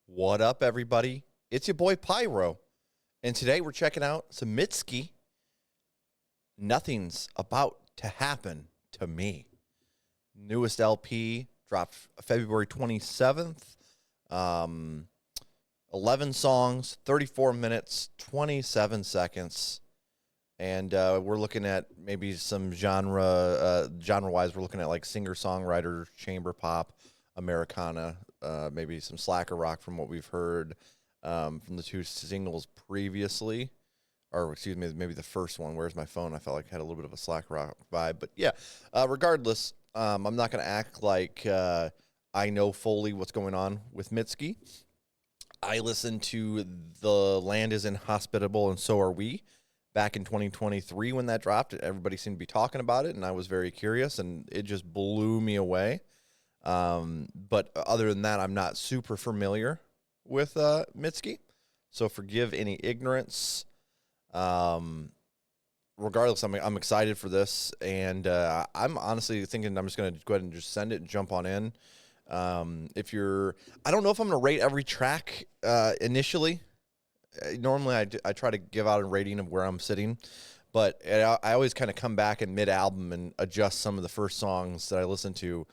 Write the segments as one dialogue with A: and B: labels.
A: What up, everybody? It's your boy Pyro, and today we're checking out some Mitski. Nothing's about to happen to me. Newest LP dropped February 27th. 11 songs, 34 minutes, 27 seconds. And we're looking at maybe some genre-wise, we're looking at like singer-songwriter, chamber pop, Americana, maybe some slacker rock from what we've heard from the two singles previously. Or excuse me, maybe the first one. Where's my phone? I felt like it had a little bit of a slacker rock vibe. But yeah, regardless, I'm not going to act like I know fully what's going on with Mitski. I listened to The Land is Inhospitable and So Are We back in 2023 when that dropped. Everybody seemed to be talking about it, and I was very curious, and it just blew me away. But other than that, I'm not super familiar with Mitski, so forgive any ignorance. Regardless, I'm excited for this, and I'm honestly thinking I'm just going to go ahead and just send it and jump on in. I don't know if I'm going to rate every track initially. Normally, I try to give out a rating of where I'm sitting, but I always kind of come back in mid-album and adjust some of the first songs that I listen to,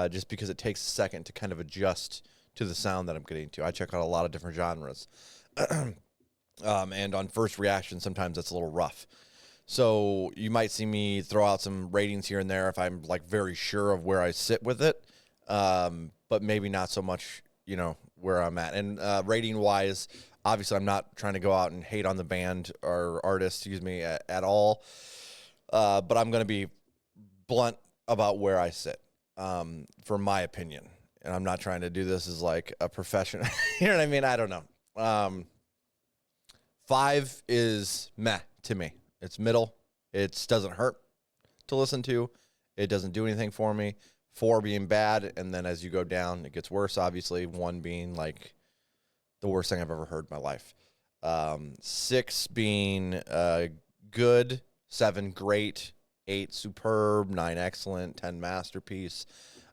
A: just because it takes a second to kind of adjust to the sound that I'm getting to. I check out a lot of different genres, and on first reaction, sometimes that's a little rough. So you might see me throw out some ratings here and there if I'm like very sure of where I sit with it, but maybe not so much, where I'm at. And rating-wise, obviously, I'm not trying to go out and hate on the band or artist, at all. But I'm going to be blunt about where I sit, for my opinion. And I'm not trying to do this as like a professional. You know what I mean? I don't know. 5 is meh to me. It's middle. It doesn't hurt to listen to. It doesn't do anything for me. 4 being bad, and then as you go down, it gets worse, obviously. 1 being like the worst thing I've ever heard in my life. 6 being good, 7 great, 8 superb, 9 excellent, 10 masterpiece.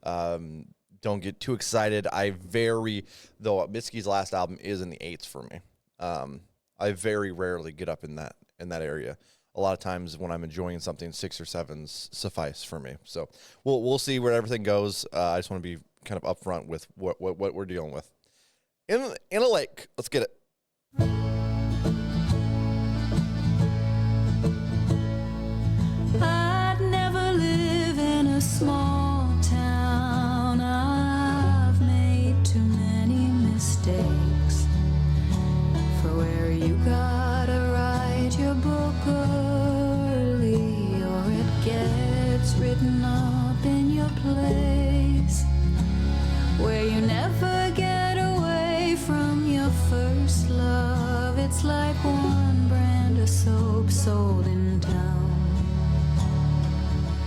A: Don't get too excited. Though Mitski's last album is in the 8s for me. I very rarely get up in that area. A lot of times when I'm enjoying something, 6 or 7s suffice for me. So we'll see where everything goes. I just want to be kind of upfront with what we're dealing with. In a lake. Let's get it.
B: I'd never live in a small town. I've made too many mistakes. For where you gotta write your book early, or it gets written up in your place. Where you never get away from your first love. It's like one brand of soap sold in town.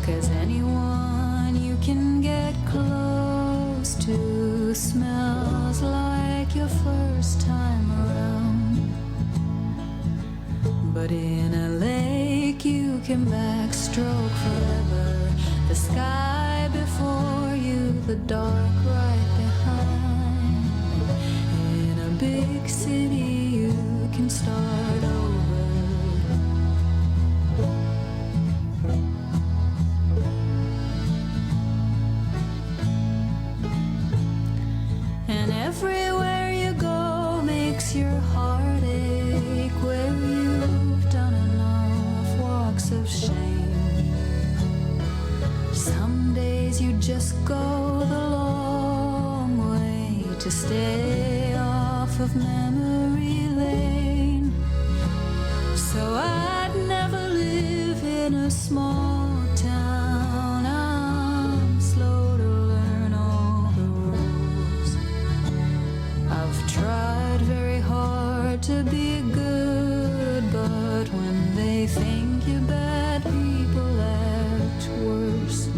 B: 'Cause anyone you can get close to smells like your first time around. But in a lake you can backstroke forever. The sky before you, the dark right behind. In a big city you can start over. And everywhere you go makes your heart ache. Where you've done enough walks of shame. Some days you just go the long way to stay off of memory lane. So I'd never live in a small town. I'm slow to learn all the rules. I've tried very hard to be good, but when they think you're bad, people act worse.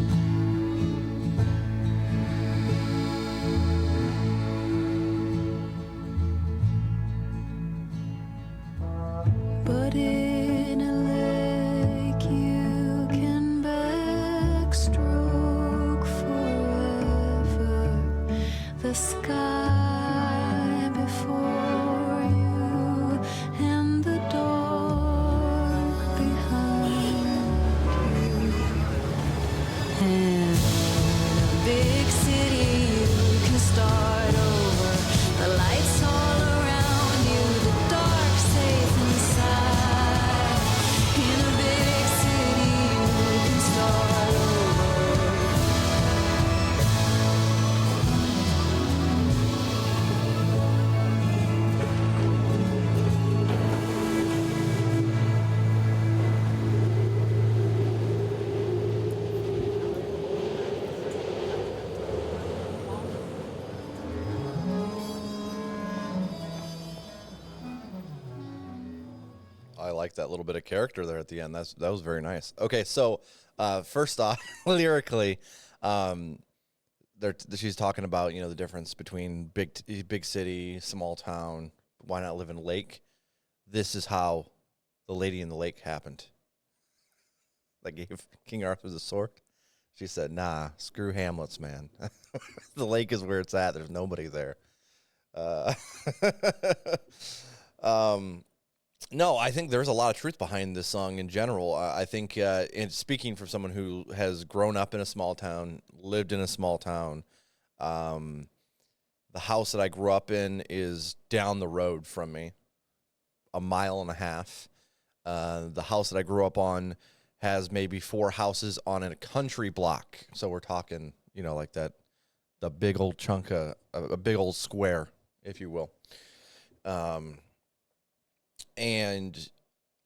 B: But in a lake you can backstroke forever. The sky
A: I like that little bit of character there at the end. That was very nice. Okay, so first off, lyrically, she's talking about, the difference between big city, small town. Why not live in a lake? This is how the Lady in the Lake happened. That gave King Arthur the sword. She said, "Nah, screw Hamlet's, man. The lake is where it's at. There's nobody there." No, I think there's a lot of truth behind this song in general. I think, and speaking from someone who has grown up in a small town, lived in a small town, the house that I grew up in is down the road from me, 1.5 miles. The house that I grew up on has maybe 4 houses on a country block. So we're talking, like that, the big old chunk of a big old square, if you will. And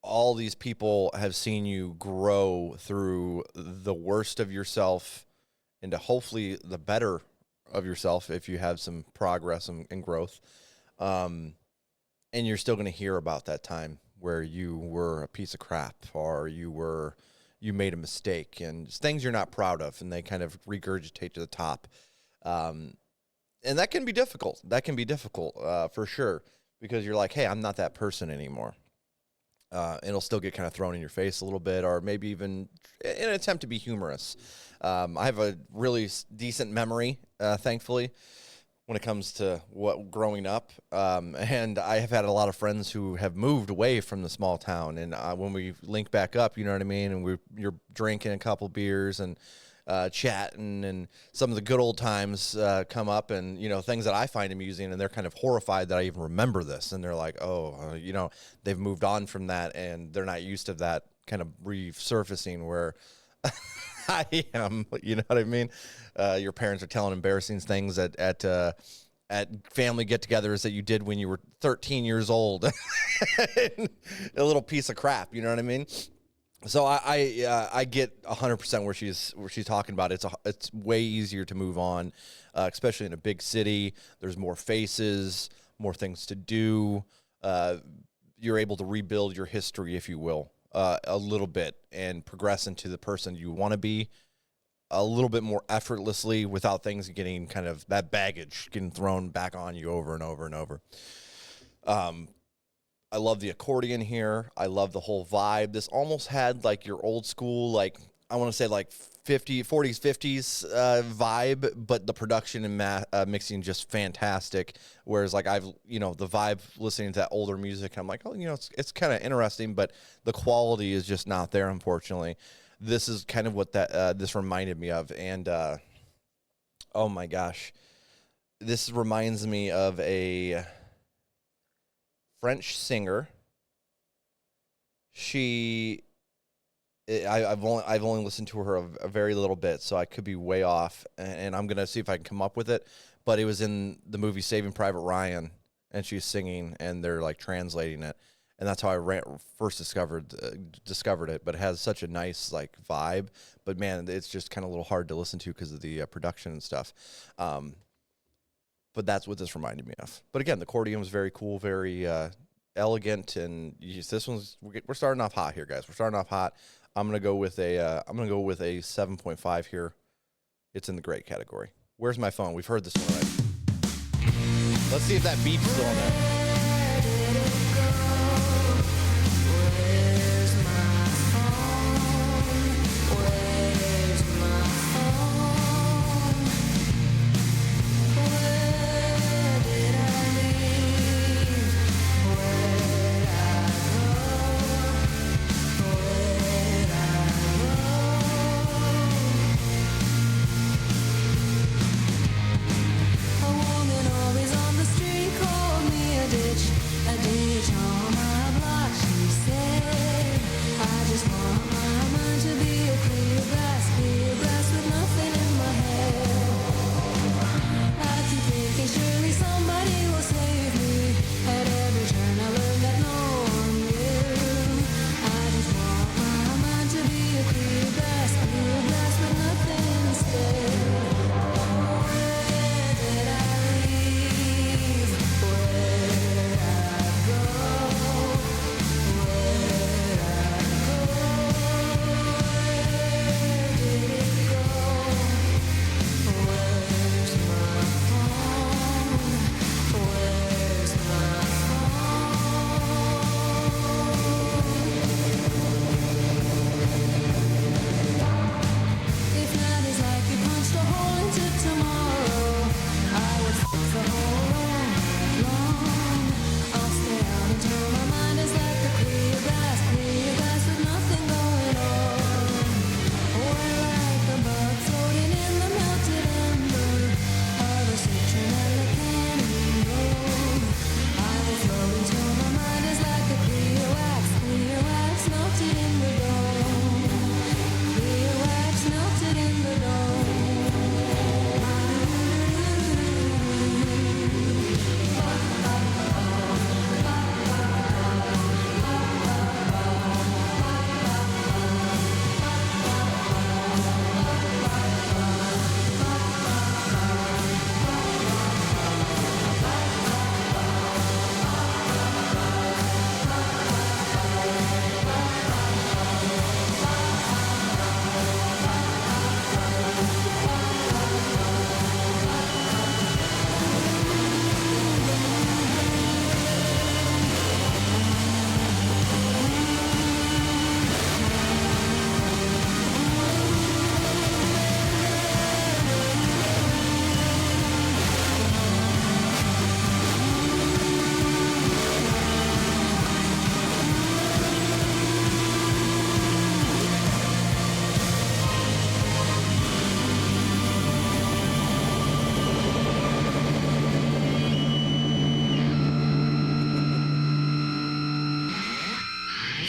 A: all these people have seen you grow through the worst of yourself into hopefully the better of yourself if you have some progress and growth. And you're still going to hear about that time where you were a piece of crap, or you made a mistake, and things you're not proud of, and they kind of regurgitate to the top. And that can be difficult. For sure, because you're like, hey, I'm not that person anymore. It'll still get kind of thrown in your face a little bit, or maybe even in an attempt to be humorous. I have a really decent memory, thankfully, when it comes to growing up. And I have had a lot of friends who have moved away from the small town. And when we link back up, you know what I mean? And you're drinking a couple beers and chatting, and some of the good old times come up, and, things that I find amusing, and they're kind of horrified that I even remember this. And they're like, oh, they've moved on from that, and they're not used to that kind of resurfacing where I am, you know what I mean? Your parents are telling embarrassing things at family get-togethers that you did when you were 13 years old. A little piece of crap, you know what I mean? So I get 100% where she's talking about. It's way easier to move on, especially in a big city. There's more faces, more things to do. You're able to rebuild your history, if you will, a little bit, and progress into the person you want to be a little bit more effortlessly without things getting kind of that baggage getting thrown back on you over and over and over. I love the accordion here. I love the whole vibe. This almost had like your old school, like I want to say like 40s, 50s vibe, but the production and mixing just fantastic. Whereas like the vibe listening to that older music, I'm like, oh, it's kind of interesting, but the quality is just not there, unfortunately. This is kind of what this reminded me of. And oh my gosh, this reminds me of a French singer. I've only listened to her a very little bit, so I could be way off, and I'm gonna see if I can come up with it. But it was in the movie Saving Private Ryan, and she's singing, and they're like translating it, and that's how I first discovered it. But it has such a nice like vibe. But man, it's just kind of a little hard to listen to because of the production and stuff. But that's what this reminded me of. But again, the accordion was very cool, very elegant, and we're starting off hot here, guys. We're starting off hot. I'm gonna go with a 7.5 here. It's in the great category. Where's my phone? We've heard this one already. Let's see if that beep's still on there.
B: A woman always on the street called me a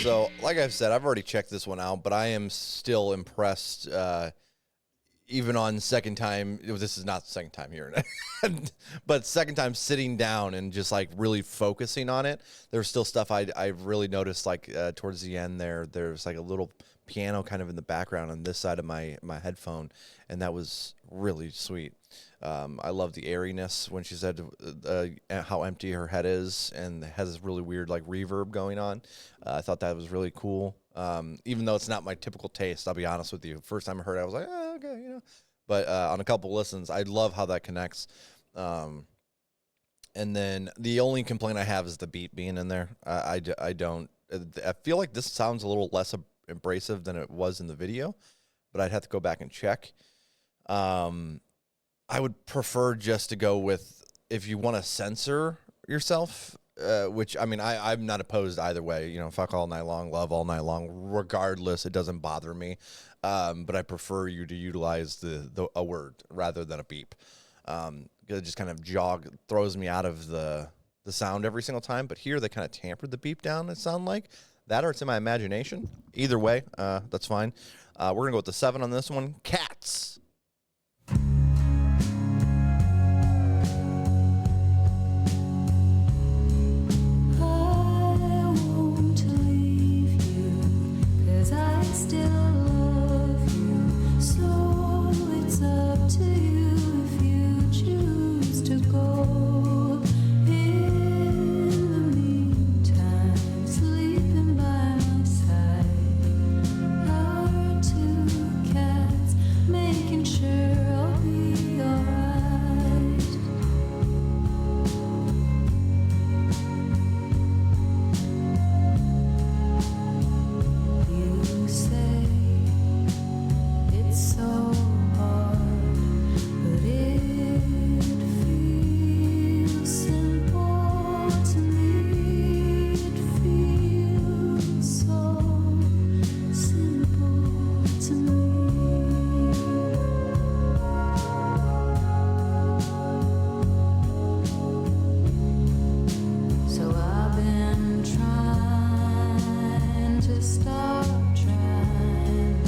A: So, like I've said, I've already checked this one out, but I am still impressed. Even on second time, this is not the second time hearing it, but second time sitting down and just like really focusing on it. There's still stuff I really noticed, like towards the end there's like a little piano kind of in the background on this side of my headphone, and that was really sweet. I love the airiness when she said how empty her head is and has this really weird like reverb going on. I thought that was really cool. Even though it's not my typical taste, I'll be honest with you. First time I heard it, I was like, okay, you know. But on a couple listens, I love how that connects. And then the only complaint I have is the beat being in there. I don't. I feel like this sounds a little less abrasive than it was in the video, but I'd have to go back and check. I would prefer just to go with, if you want to censor yourself, which, I mean, I'm not opposed either way. You know, fuck all night long, love all night long. Regardless, it doesn't bother me. But I prefer you to utilize a word rather than a beep. It just kind of throws me out of the sound every single time. But here they kind of tampered the beep down, it sounded like. That or it's in my imagination. Either way, that's fine. We're going to go with the 7 on this one. Cats.
B: I still love you, so it's up to you if you choose to go. In the meantime, sleeping by my side, our 2 cats, making sure I'll be alright. You say it's so hard, but it feels simple to me. It feels so simple to me. So I've been trying to stop trying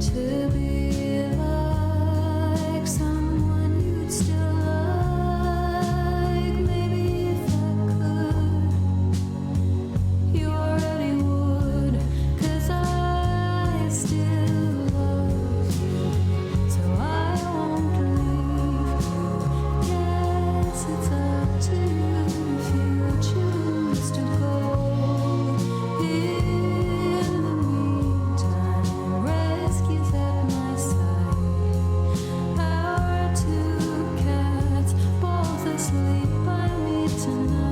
B: to be like someone you'd still like. Maybe if I could, you already would, 'cause I still love you, so I won't leave you. Yes, it's up to you if you choose to go. In the meantime, rescue's at my side. Our 2 cats, both asleep by me tonight.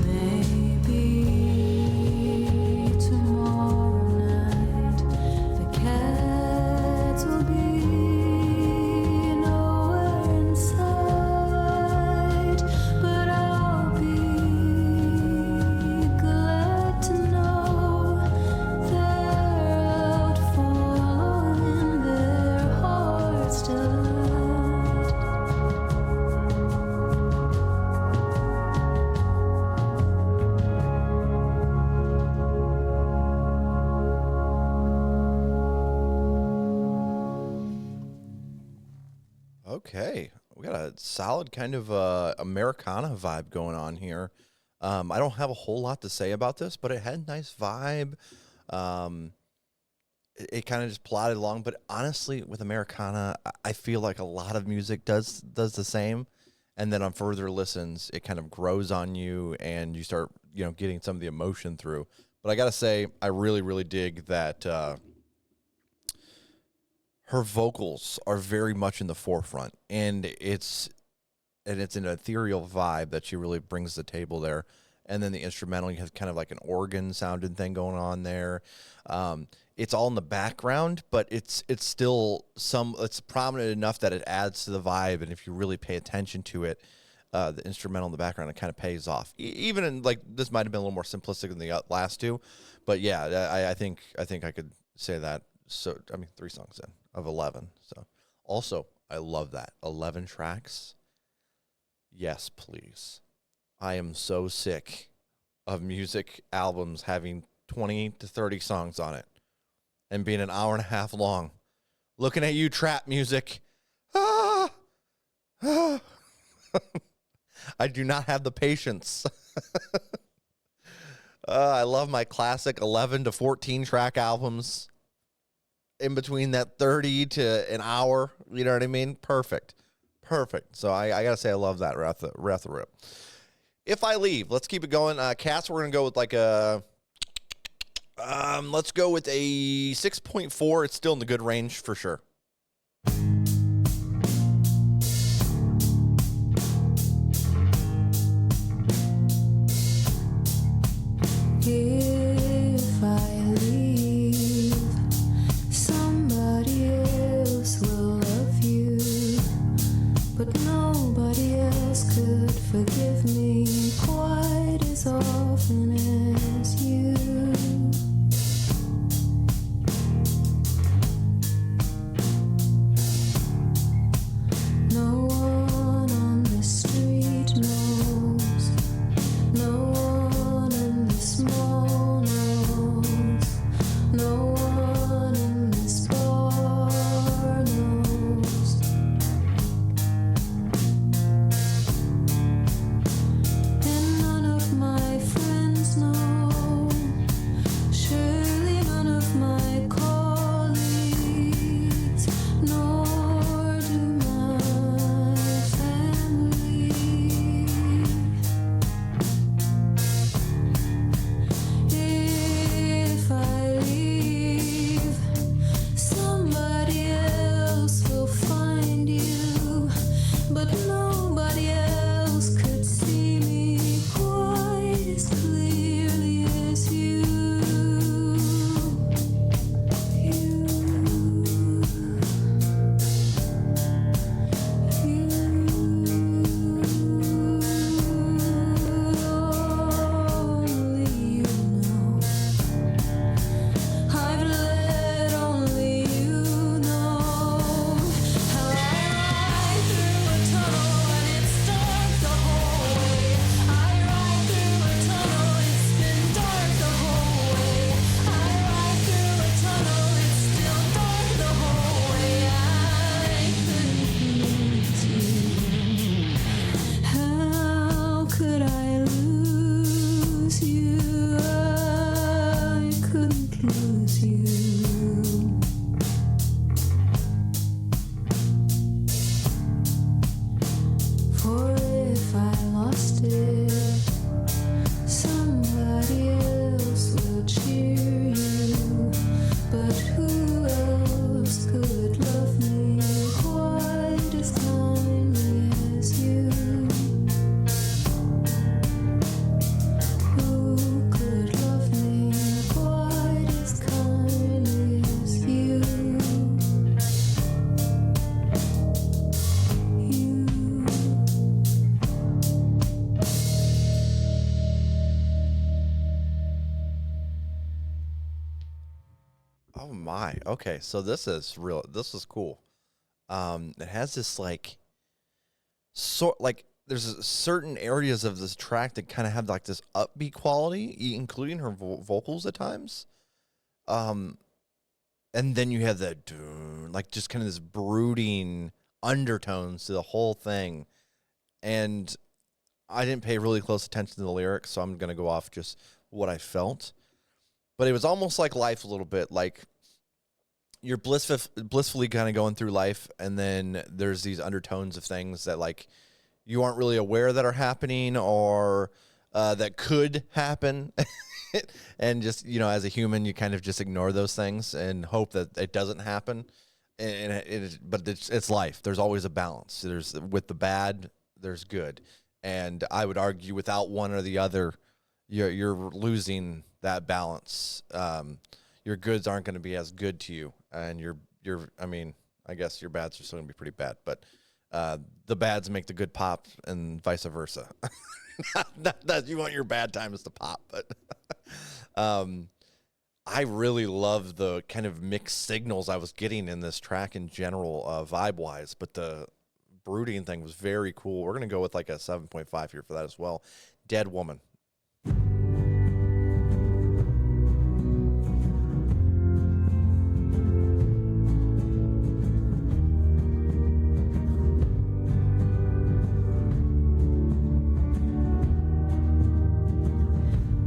B: Maybe tomorrow night the cats will be nowhere in sight, but I'll be glad to know they're out following their heart's delight.
A: Okay, we got a solid kind of Americana vibe going on here. I don't have a whole lot to say about this, but it had a nice vibe. It kind of just plodded along, but honestly, with Americana, I feel like a lot of music does the same, and then on further listens, it kind of grows on you, and you start getting some of the emotion through. But I gotta say, I really really dig that. Her vocals are very much in the forefront, and it's an ethereal vibe that she really brings to the table there. And then the instrumental, you have kind of like an organ sounding thing going on there. It's all in the background, but it's still it's prominent enough that it adds to the vibe. And if you really pay attention to it, the instrumental in the background, it kind of pays off. Even in like this might have been a little more simplistic than the last two, but yeah, I think I could say that. So I mean, 3 songs in of 11. So also, I love that 11 tracks. Yes, please. I am so sick of music albums having 20 to 30 songs on it and being an hour and a half long. Looking at you, trap music. Ah, ah. I do not have the patience. I love my classic 11 to 14 track albums. In between that 30 to an hour, you know what I mean? Perfect. So I got to say I love that right off the rip. If I leave, let's keep it going. Cats, we're going to go with like a, let's go with a 6.4. It's still in the good range for sure.
B: If I leave, somebody else will love you, but nobody else could forgive me quite as often as you. No one on the street knows, no one in this mall knows, no one in this bar knows. And none of my friends know, surely none of my colleagues, nor do my family. If I leave, somebody else will find you, but nobody else could see me quite as clearly as you. Only you know. I've let only you know how I ride through a tunnel and it's dark the whole way. I ride through a tunnel, it's been dark the whole way. I ride through a tunnel, it's still dark the whole way. I couldn't lose you. How could I lose you? I couldn't lose you. For if I lost it, somebody else will cheer you. But who else could love me quite as kindly as you? Who could love me quite as kindly as you?
A: Oh my. Okay, so this is real. This is cool. It has this like there's certain areas of this track that kind of have like this upbeat quality, including her vocals at times. And then you have that like just kind of this brooding undertones to the whole thing. And I didn't pay really close attention to the lyrics, so I'm gonna go off just what I felt. But it was almost like life a little bit, like you're blissfully kind of going through life, and then there's these undertones of things that like you aren't really aware that are happening or that could happen. And just, you know, as a human, you kind of just ignore those things and hope that it doesn't happen. But it's life. There's always a balance. There's with the bad, there's good. And I would argue without one or the other, you're losing that balance. Your goods aren't going to be as good to you, and I mean, I guess your bads are still going to be pretty bad. But the bads make the good pop and vice versa. not that you want your bad times to pop, but I really love the kind of mixed signals I was getting in this track in general, vibe-wise, but the brooding thing was very cool. We're going to go with like a 7.5 here for that as well. Dead Woman.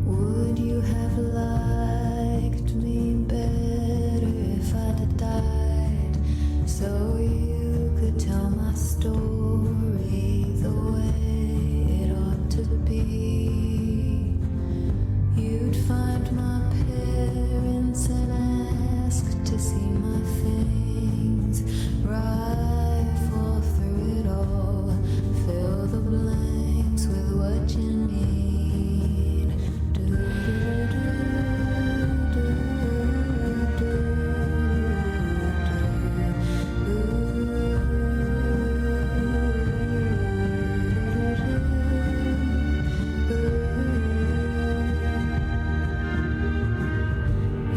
B: Would you have liked me better if I'd died, so you could tell my story the way it ought to be? You'd find my parents and ask to see my things, rifle through it all, fill the blanks with what you need.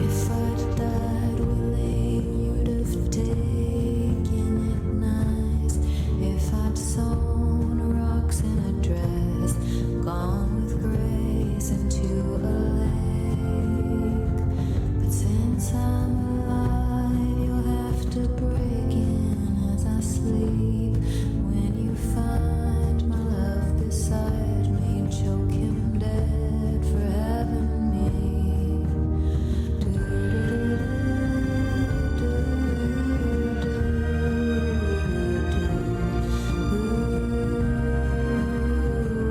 B: If I'd died willing, you'd have taken it nice. If I'd sewn rocks in a dress, gone with grace into a lake. But since I'm alive, you'll have to break in as I sleep. When you find my love beside me, choke him dead for having me.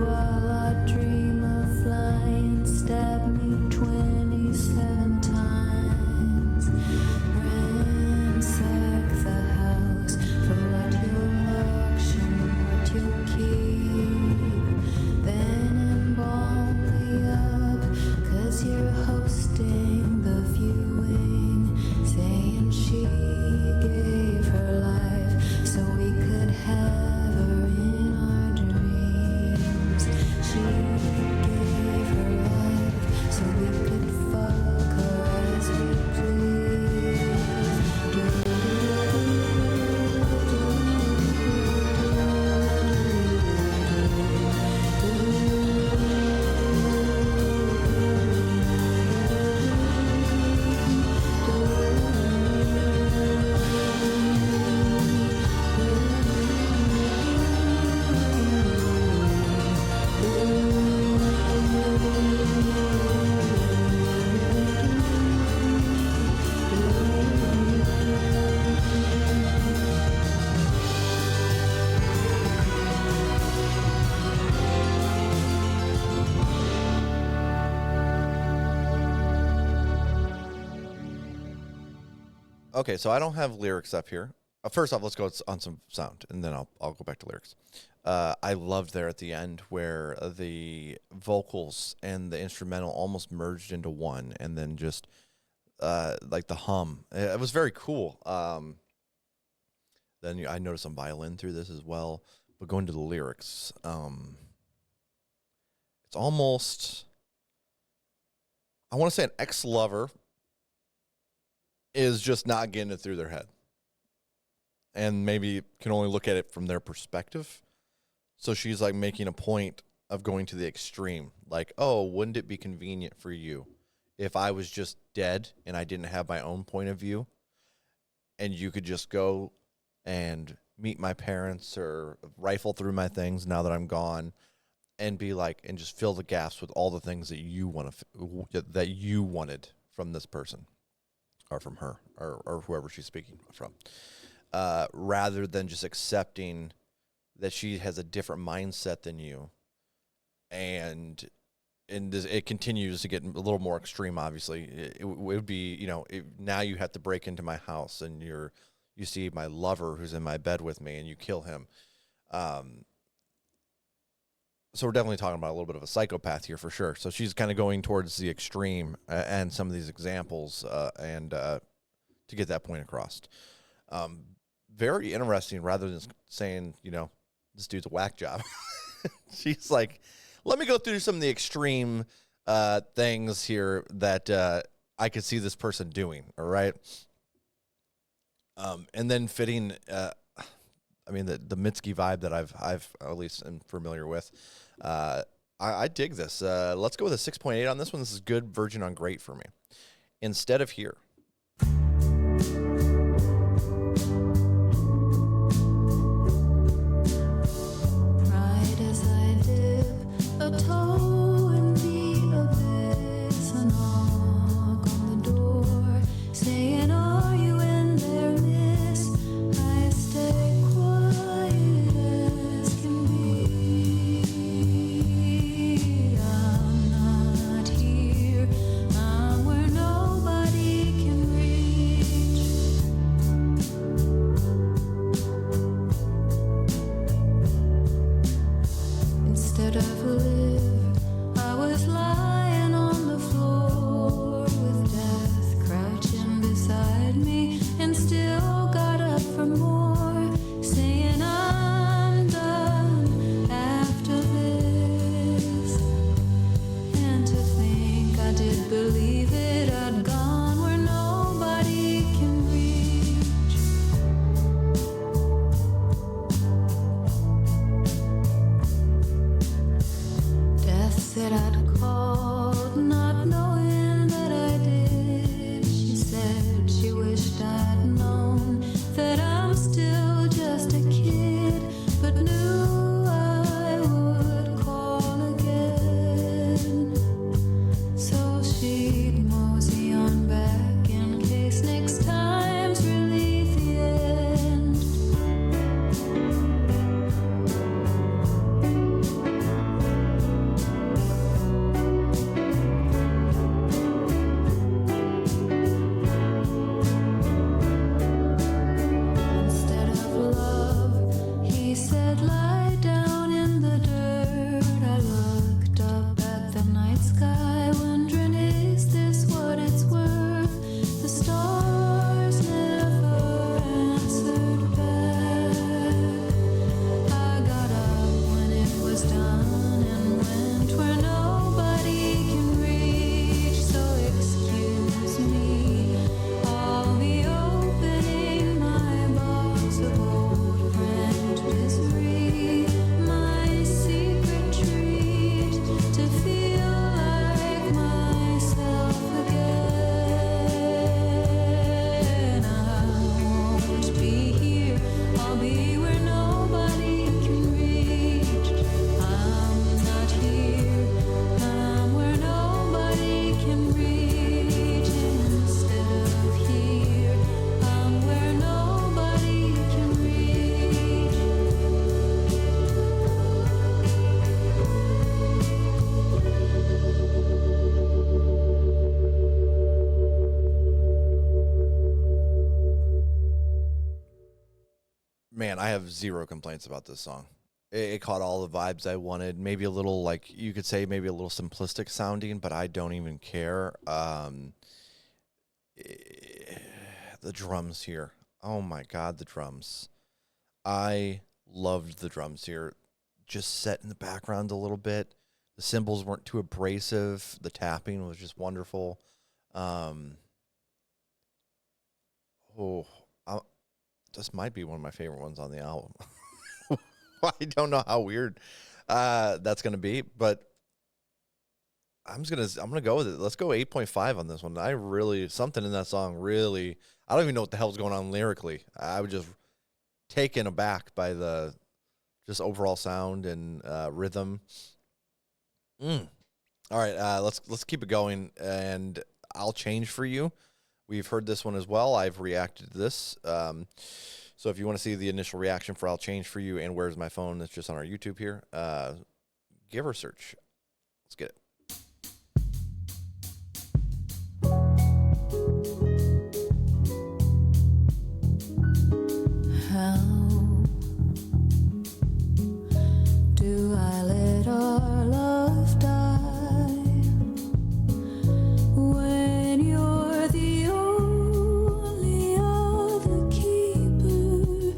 B: While I dream of flying, stab me 27 times. Ransack the house for what you'll auction, what you'll keep. Then embalm me up, 'cause you're hosting the viewing, saying she gave her life so we could have her in our dreams. She gave her life so we could fuck her as we
A: Okay, so I don't have lyrics up here. First off, let's go on some sound, and then I'll go back to lyrics. I loved there at the end where the vocals and the instrumental almost merged into one, and then just like the hum. It was very cool. Then I noticed some violin through this as well. But going to the lyrics, it's almost, I want to say an ex-lover is just not getting it through their head. And maybe can only look at it from their perspective. So she's like making a point of going to the extreme. Like, oh, wouldn't it be convenient for you if I was just dead and I didn't have my own point of view? And you could just go and meet my parents or rifle through my things now that I'm gone and be like, and just fill the gaps with all the things that you want to, that you wanted from this person. Or from her, or whoever she's speaking from, rather than just accepting that she has a different mindset than you, and it continues to get a little more extreme. Obviously, it would be, now you have to break into my house, and you see my lover who's in my bed with me, and you kill him. So we're definitely talking about a little bit of a psychopath here for sure. So she's kind of going towards the extreme and some of these examples and to get that point across. very interesting rather than saying, this dude's a whack job. She's like, let me go through some of the extreme things here that I could see this person doing. All right. And then fitting, the Mitski vibe that I've at least am familiar with. I dig this. Let's go with a 6.8 on this one. This is good virgin on great for me. Instead of here.
B: Right as I dip a toe in the abyss, a knock on the door, saying, "Are you in there, miss?" I stay quiet as can be. I'm not here. I'm where nobody can reach. Instead of live, I was lying on the floor with death crouching beside me, and still got up for more, saying I'm done after this. And to think I did believe it, I'd gone where nobody can reach. Death said I'd called, not knowing that I did. She said she wished I'd known that I'm still just a kid, but knew I would call again. So she'd mosey on back in case next time's really the end. Instead of love, he said, lie down in the dirt. I looked up at the night sky, wondering, is this what it's worth? The stars never answered back. I got up when it was done and went where nobody can reach. So excuse me, I'll be opening my box of old friend misery, my secret treat to feel like myself again. I won't be here, I'll be where nobody can reach. I'm not here, I'm where nobody can reach. Instead of here, I'm where nobody can reach.
A: Man, I have zero complaints about this song. It caught all the vibes I wanted. Maybe a little, like you could say, maybe a little simplistic sounding, but I don't even care. The drums here. Oh my God, the drums. I loved the drums here. Just set in the background a little bit. The cymbals weren't too abrasive. The tapping was just wonderful. This might be one of my favorite ones on the album. I don't know how weird that's gonna be, but I'm gonna go with it. Let's go 8.5 on this one. Something in that song really. I don't even know what the hell's going on lyrically. I was just taken aback by the just overall sound and rhythm. All right, let's keep it going, and I'll change for you. We've heard this one as well. I've reacted to this. So if you want to see the initial reaction for I'll Change For You and Where's My Phone, it's just on our YouTube here. Give her a search. Let's get it.
B: How do I let our love die when you're the only other keeper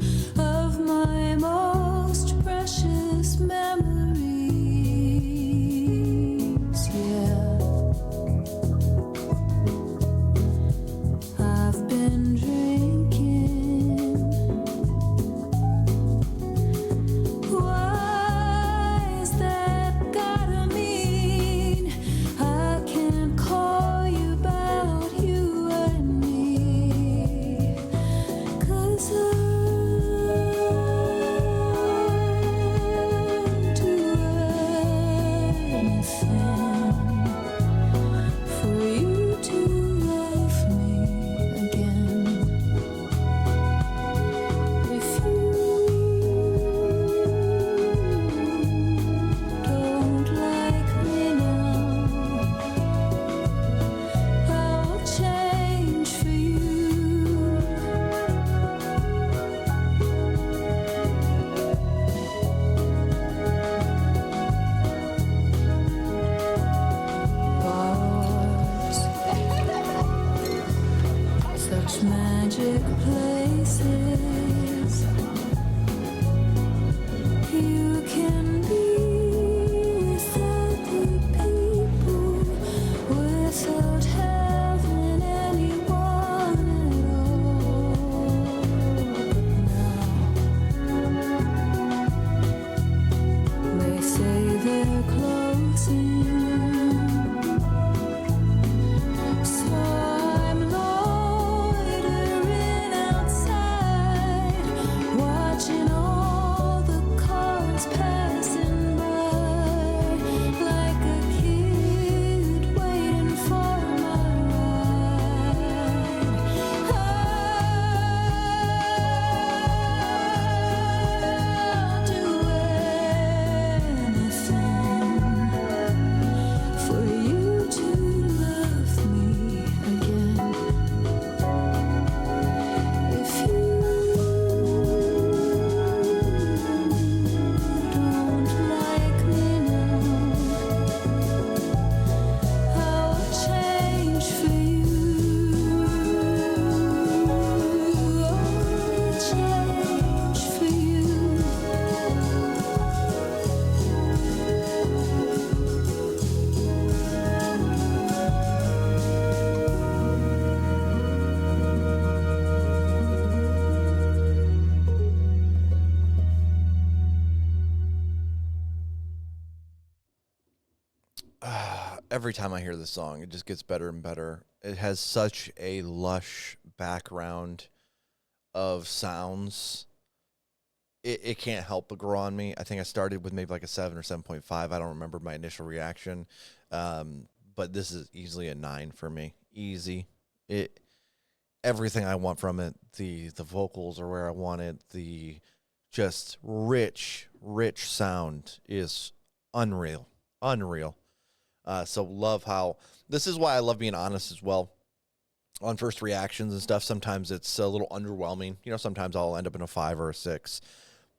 A: every time I hear this song, it just gets better and better. It has such a lush background of sounds. It can't help but grow on me. I think I started with maybe like a 7 or 7.5. I don't remember my initial reaction. But this is easily a 9 for me. Easy. Everything I want from it. The vocals are where I want it. The just rich sound is unreal. So love how, this is why I love being honest as well. On first reactions and stuff, sometimes it's a little underwhelming. Sometimes I'll end up in a 5 or a 6.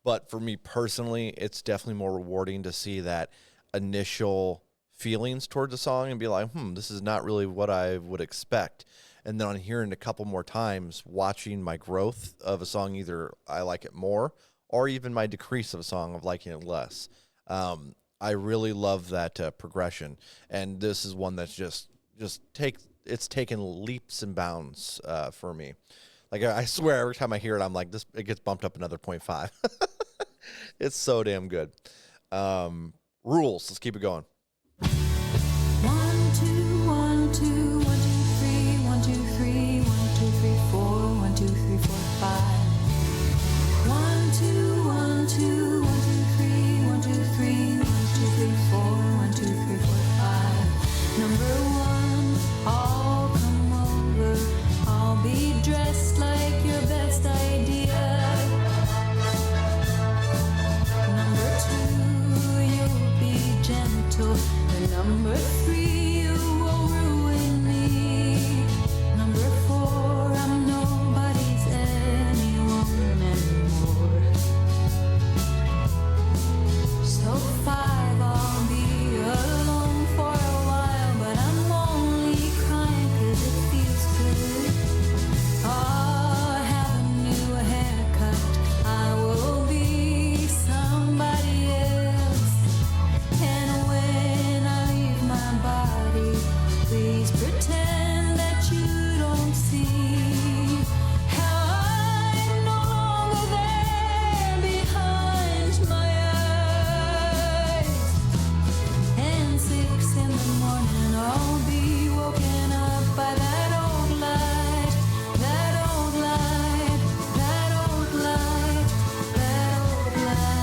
A: But for me personally, it's definitely more rewarding to see that initial feelings towards a song and be like, this is not really what I would expect. And then on hearing it a couple more times, watching my growth of a song, either I like it more or even my decrease of a song of liking it less. I really love that progression. And this is one that's it's taken leaps and bounds for me. Like, I swear every time I hear it, I'm like, it gets bumped up another 0.5. It's so damn good. Rules. Let's keep it going.
B: 1, 2, 1, 2, 1, 2, 3, 1, 2, 3, 1, 2, 3, 4, 1, 2, 3, 4, 5. 1, 2, 1, 2, 1, 2, 3, 1, 2, 3, 1, 2, 3, 4, 1, 2, 3, 4, 5. Number 1, all come over. I'll be dressed like your best idea. Number 2, you'll be gentle. And number 3, you won't ruin me. Number 4, I'm nobody's anyone anymore. So 5, I'll be alone for a while, but I'm only crying 'cause it feels good. I have a new haircut. I will be somebody else. And when I leave my body, please pretend that you don't see how I'm no longer there behind my eyes. And 6 in the morning, I'll be woken up by that old light, that old light, that old light, that old light.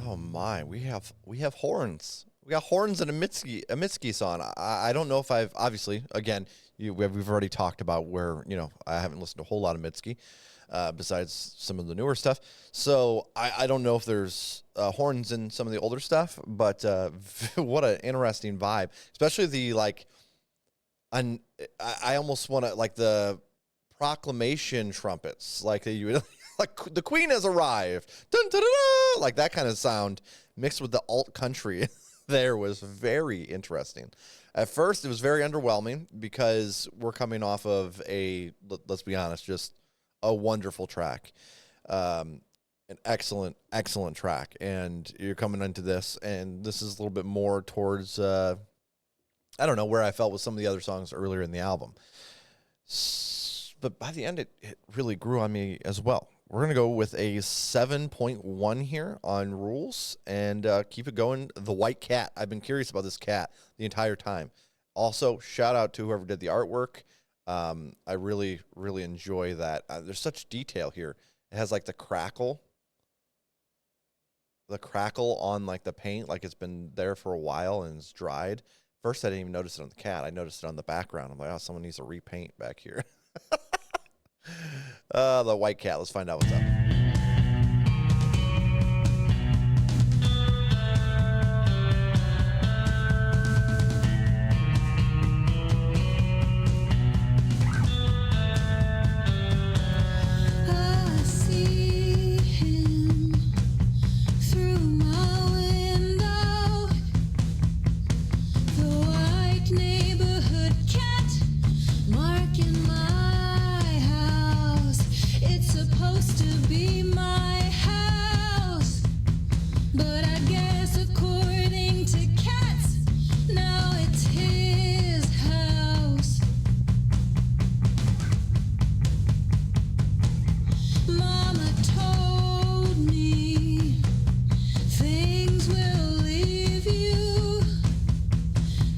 A: Oh my, we have horns. We got horns and a Mitski song. I don't know if I've, obviously, again, we've already talked about where, I haven't listened to a whole lot of Mitski, besides some of the newer stuff. So I don't know if there's horns in some of the older stuff, but what an interesting vibe, especially the, like, I almost want to, like, the proclamation trumpets, like you like the Queen has arrived, dun, dun, dun, dun, like that kind of sound mixed with the alt country there was very interesting. At first, it was very underwhelming because we're coming off of let's be honest, just a wonderful track, an excellent track, and you're coming into this, and this is a little bit more towards I don't know where I felt with some of the other songs earlier in the album. But by the end, it really grew on me as well. We're going to go with a 7.1 here on rules and keep it going. The white cat. I've been curious about this cat the entire time. Also, shout out to whoever did the artwork. I really, really enjoy that. There's such detail here. It has like the crackle the crackle on like the paint, like it's been there for a while and it's dried. First, I didn't even notice it on the cat. I noticed it on the background. I'm like, oh, someone needs to repaint back here. The white cat. Let's find out what's up.
B: I see him through my window, the white neighborhood cat marking my house. It's supposed to be my house, but I guess according to cats, now it's his house. Mama told me things will leave you.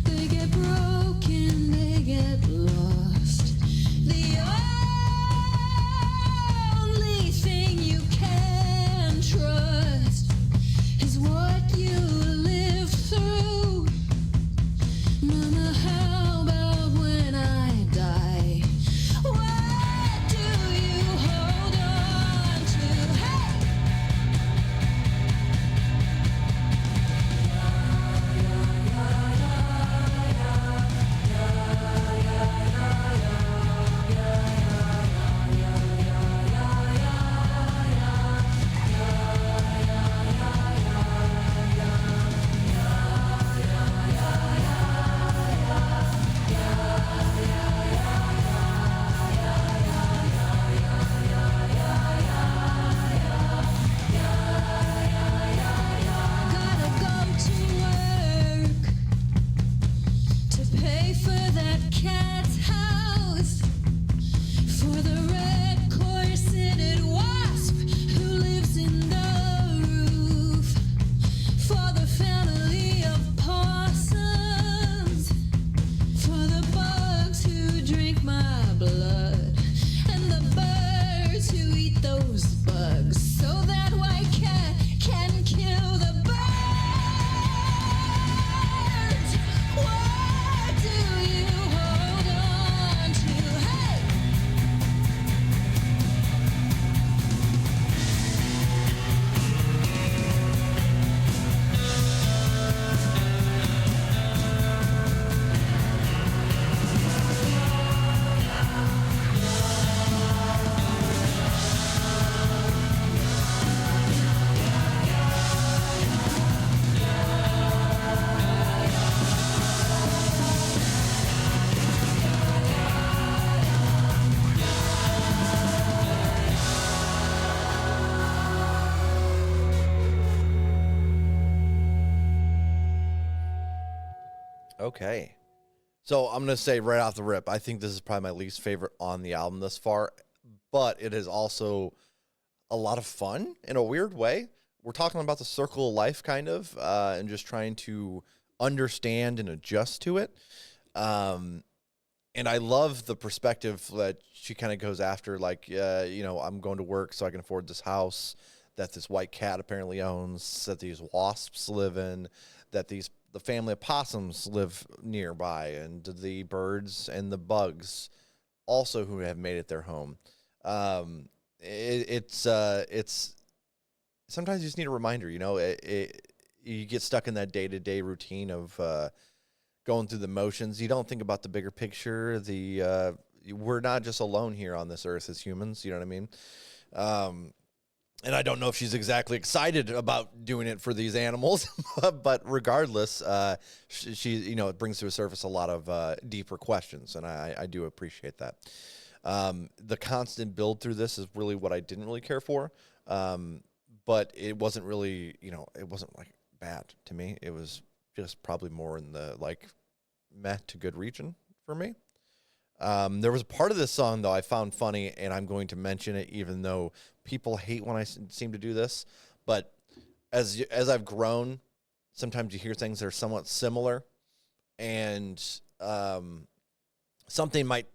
B: They get broken, they get lost. The only thing you can trust is what you live through. Mama, how about when I die? What do you hold on to? Hey! Gotta go to work to pay for that cat's house, for the red corseted wasp who lives in the roof, for the family of possums, for the bugs who drink my blood, and the birds who eat those bugs, so that white cat can kill the birds. What do you hold on to? Hey!
A: Okay. So I'm going to say right off the rip, I think this is probably my least favorite on the album thus far, but it is also a lot of fun in a weird way. We're talking about the circle of life kind of, and just trying to understand and adjust to it. And I love the perspective that she kind of goes after, like, I'm going to work so I can afford this house that this white cat apparently owns, that these wasps live in, that the family of possums live nearby, and the birds and the bugs also who have made it their home. It's sometimes you just need a reminder, you get stuck in that day-to-day routine of going through the motions. You don't think about the bigger picture. We're not just alone here on this earth as humans, you know what I mean? And I don't know if she's exactly excited about doing it for these animals, but regardless, she it brings to the surface a lot of deeper questions, and I do appreciate that. The constant build through this is really what I didn't really care for, but it wasn't really, it wasn't like bad to me. It was just probably more in the like meh to good region for me. There was a part of this song, though, I found funny, and I'm going to mention it, even though people hate when I seem to do this. But as I've grown, sometimes you hear things that are somewhat similar, and something might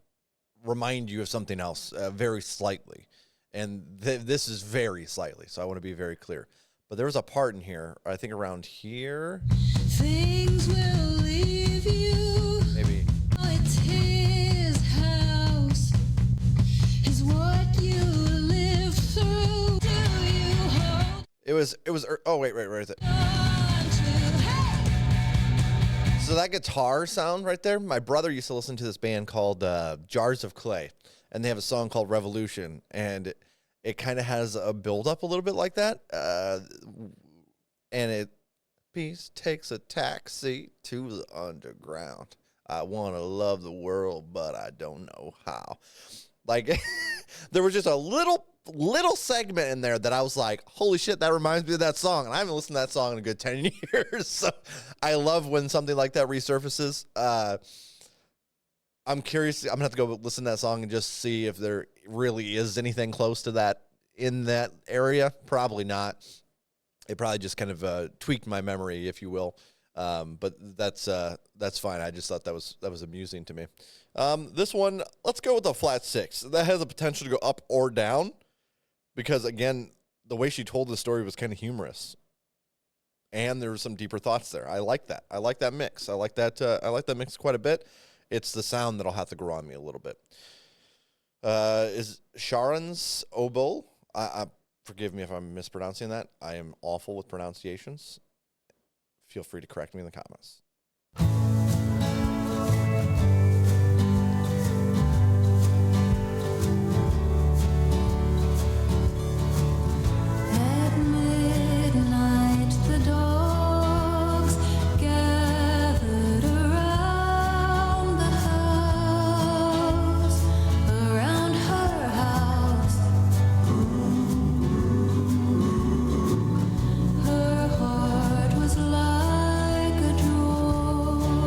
A: remind you of something else very slightly. And this is very slightly, so I want to be very clear. But there was a part in here, I think around here.
B: Things will leave you.
A: Maybe.
B: It's his house. Is what you live through. Do you hold
A: It was, oh, wait.
B: on to? Hey!
A: So that guitar sound right there, my brother used to listen to this band called Jars of Clay, and they have a song called Revolution, and it kind of has a build-up a little bit like that, and it, peace takes a taxi to the underground. I want to love the world, but I don't know how. Like, there was just a little segment in there that I was like, holy shit, that reminds me of that song. And I haven't listened to that song in a good 10 years. So I love when something like that resurfaces. I'm curious. I'm going to have to go listen to that song and just see if there really is anything close to that in that area. Probably not. It probably just kind of tweaked my memory, if you will. But that's fine. I just thought that was amusing to me. This one, let's go with a flat 6. That has the potential to go up or down because, again, the way she told the story was kind of humorous. And there were some deeper thoughts there. I like that. I like that mix. I like that mix quite a bit. It's the sound that'll have to grow on me a little bit. Is Sharon's oboe? Forgive me if I'm mispronouncing that. I am awful with pronunciations. Feel free to correct me in the comments.
B: At midnight, the dogs gathered around the house, around her house. Her heart was like a drawer.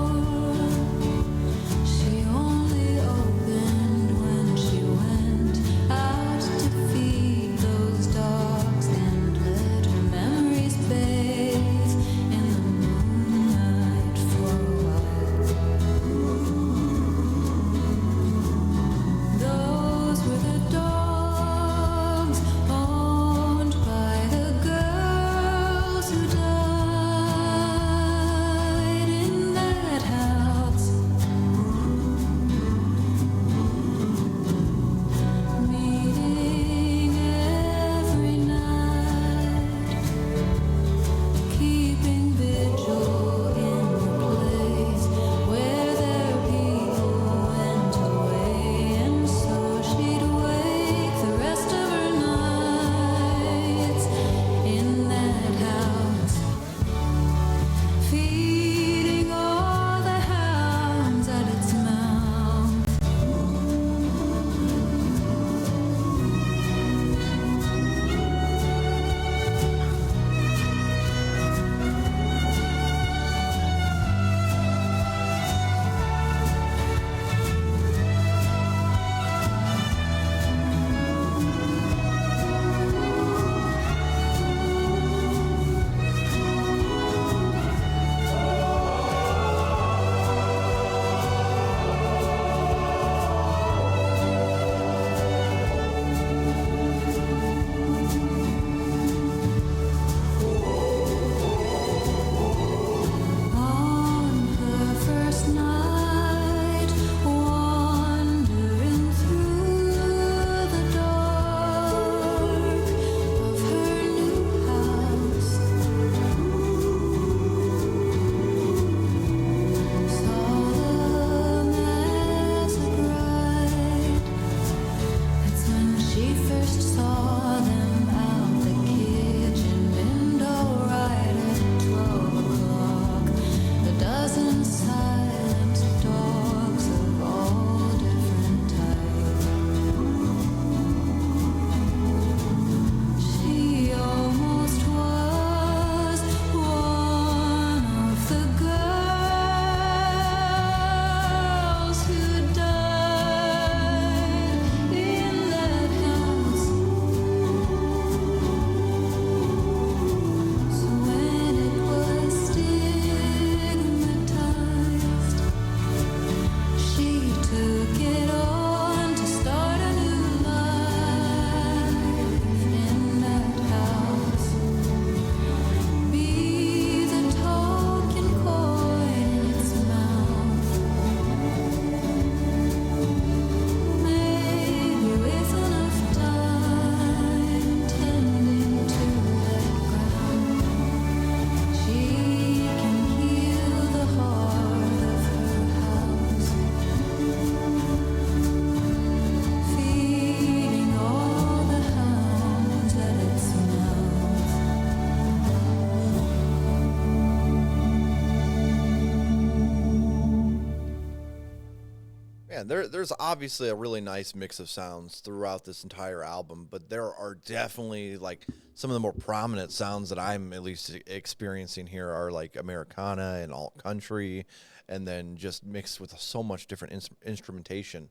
A: there's obviously a really nice mix of sounds throughout this entire album, but there are definitely like some of the more prominent sounds that I'm at least experiencing here are like Americana and alt country, and then just mixed with so much different instrumentation.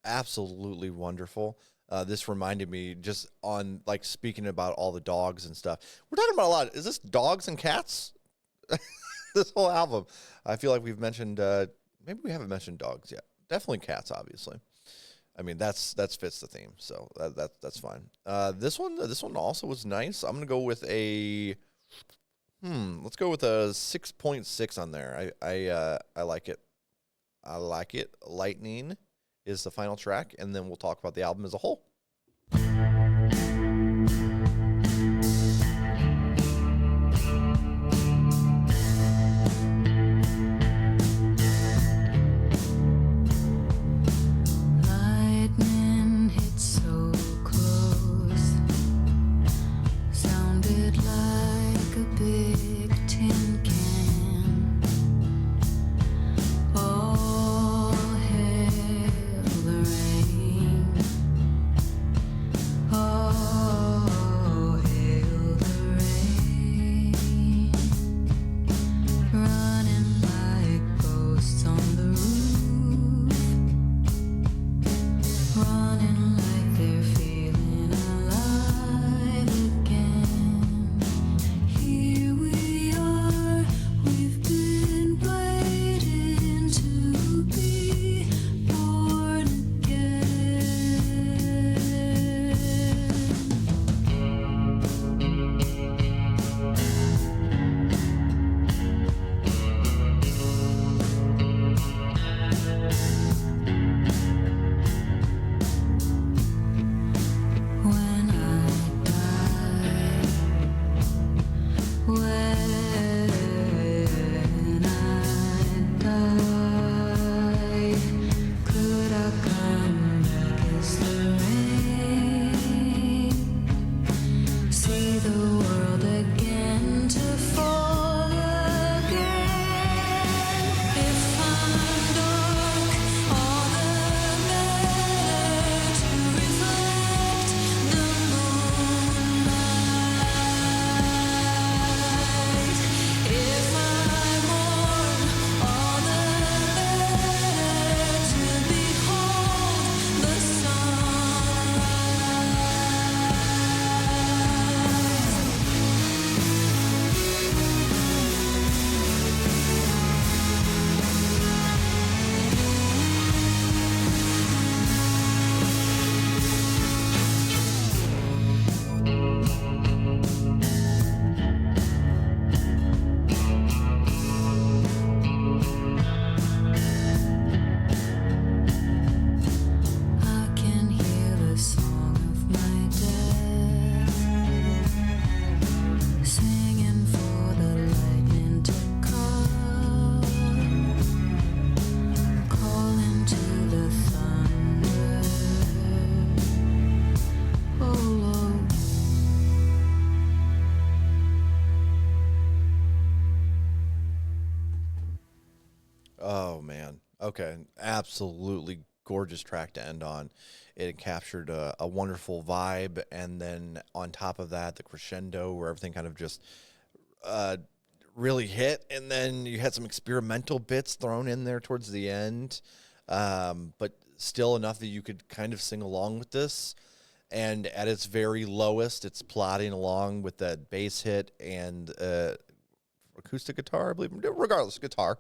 A: Absolutely wonderful. This reminded me just on like speaking about all the dogs and stuff. We're talking about a lot. Is this dogs and cats? This whole album. I feel like we've mentioned. Maybe we haven't mentioned dogs yet. Definitely cats, obviously. I mean, that fits the theme, so that's fine. This one also was nice. I'm gonna go with a. Let's go with a 6.6 on there. I like it. I like it. Lightning is the final track, and then we'll talk about the album as a whole.
B: Lightning hit so close, sounded like a big tin can. All hail the rain. Oh, hail the rain. Running like ghosts on the roof. Running like they're feeling alive again. Here we are, we've been waiting to be born when I die, when I die, could I come back as the rain? See the world again to fall again. If I'm dark, all the better to reflect the moonlight. If I'm warm, all the better to behold the sunrise. I can hear the song of my death, singing for the lightning to come, calling to the thunder. Oh Lord.
A: Oh man. Okay. Absolutely gorgeous track to end on. It captured a wonderful vibe, and then on top of that, the crescendo where everything kind of just really hit, and then you had some experimental bits thrown in there towards the end, but still enough that you could kind of sing along with this. And at its very lowest, it's plodding along with that bass hit and acoustic guitar, I believe, regardless, guitar.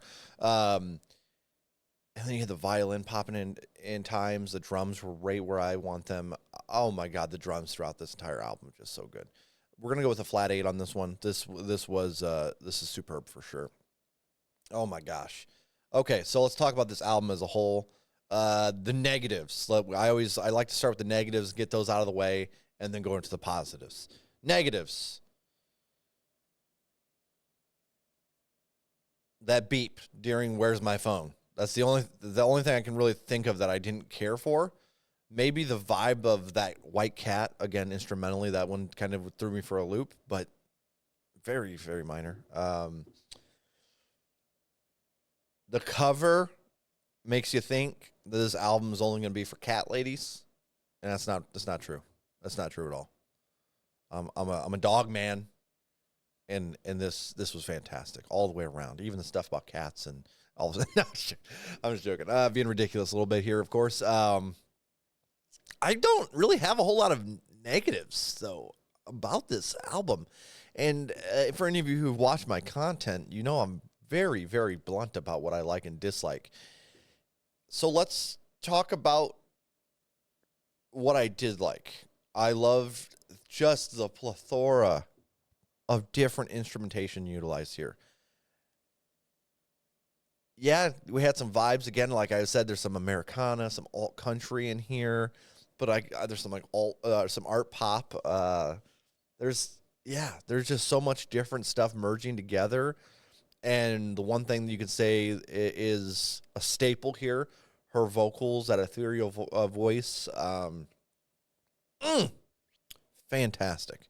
A: And then you had the violin popping in times. The drums were right where I want them. Oh my God, the drums throughout this entire album are just so good. We're gonna go with a flat 8 on this one. This is superb for sure. Oh my gosh. Okay, so let's talk about this album as a whole. The negatives. I like to start with the negatives, get those out of the way, and then go into the positives. Negatives. That beep during "Where's My Phone?" That's the only thing I can really think of that I didn't care for. Maybe the vibe of that white cat, again, instrumentally, that one kind of threw me for a loop, but very, very minor. The cover makes you think that this album is only going to be for cat ladies, and that's not true. That's not true at all. I'm a dog man, and this was fantastic all the way around. Even the stuff about cats and all of that. No, I'm just joking. Being ridiculous a little bit here, of course. I don't really have a whole lot of negatives though about this album, and for any of you who've watched my content, you know I'm very, very blunt about what I like and dislike. So let's talk about what I did like. I loved just the plethora of different instrumentation utilized here. Yeah, we had some vibes again. Like I said, there's some Americana, some alt country in here, but there's some like some art pop. There's just so much different stuff merging together. And the one thing that you could say is a staple here, her vocals, that ethereal voice, fantastic.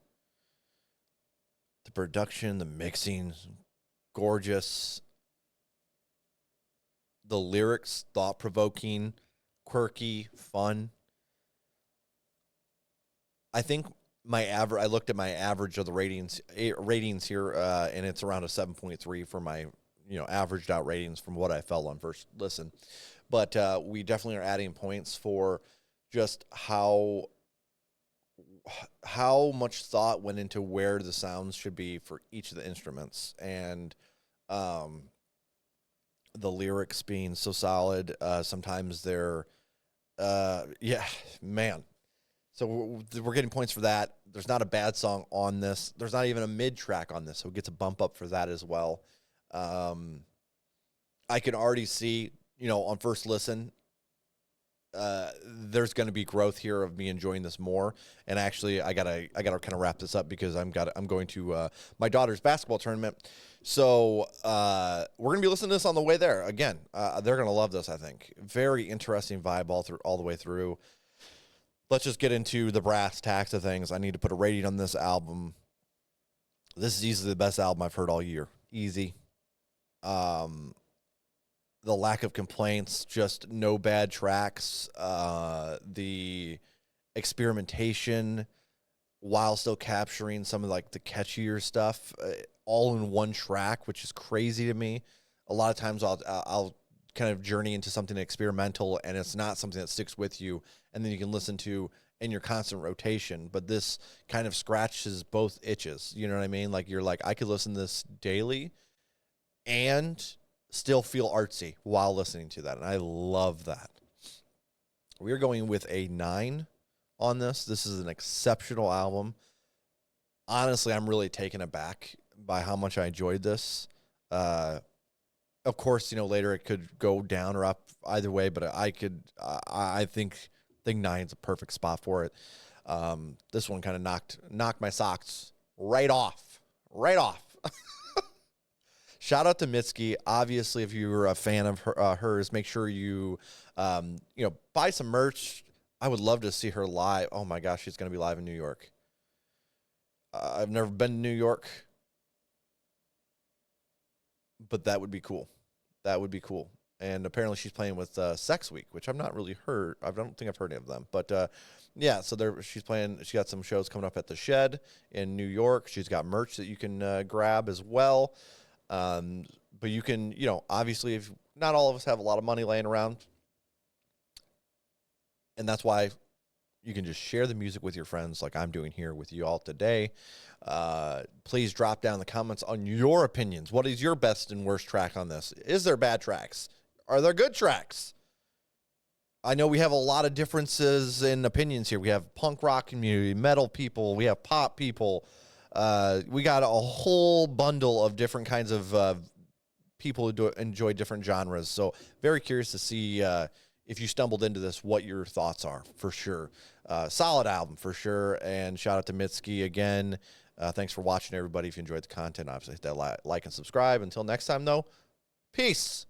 A: The production, the mixing, gorgeous. The lyrics, thought-provoking, quirky, fun. I think I looked at my average of the ratings here, and it's around a 7.3 for my, averaged out ratings from what I felt on first listen. But we definitely are adding points for just how much thought went into where the sounds should be for each of the instruments, and the lyrics being so solid. Sometimes they're, man. So we're getting points for that. There's not a bad song on this. There's not even a mid track on this, so it gets a bump up for that as well. I can already see, on first listen, there's going to be growth here of me enjoying this more. And actually, I gotta kind of wrap this up because I'm going to my daughter's basketball tournament. So we're gonna be listening to this on the way there. Again, they're gonna love this. I think very interesting vibe all the way through. Let's just get into the brass tacks of things. I need to put a rating on this album. This is easily the best album I've heard all year. Easy. The lack of complaints, just no bad tracks. The experimentation while still capturing some of like the catchier stuff, all in one track, which is crazy to me. A lot of times I'll kind of journey into something experimental and it's not something that sticks with you and then you can listen to in your constant rotation. But this kind of scratches both itches. You know what I mean? Like you're like, I could listen to this daily and still feel artsy while listening to that. And I love that. We're going with a 9 on this. This is an exceptional album. Honestly, I'm really taken aback by how much I enjoyed this. Of course, later it could go down or up either way, but I think 9 is a perfect spot for it. This one kind of knocked my socks right off. Shout out to Mitski. Obviously, if you're a fan of hers, make sure you buy some merch. I would love to see her live. Oh my gosh, she's going to be live in New York. I've never been to New York, but that would be cool. And apparently she's playing with Sex Week, which I've not really heard. I don't think I've heard any of them. But yeah, so she's playing. She got some shows coming up at the Shed in New York. She's got merch that you can grab as well. But you can, obviously, if not all of us have a lot of money laying around, and that's why you can just share the music with your friends like I'm doing here with you all today. Please drop down in the comments on your opinions. What is your best and worst track on this? Is there bad tracks? Are there good tracks? I know we have a lot of differences in opinions here. We have punk rock community, metal people, we have pop people. We got a whole bundle of different kinds of people who enjoy different genres. So very curious to see if you stumbled into this, what your thoughts are, for sure. Solid album, for sure. And shout out to Mitski again. Thanks for watching, everybody. If you enjoyed the content, obviously hit that like and subscribe. Until next time, though, peace.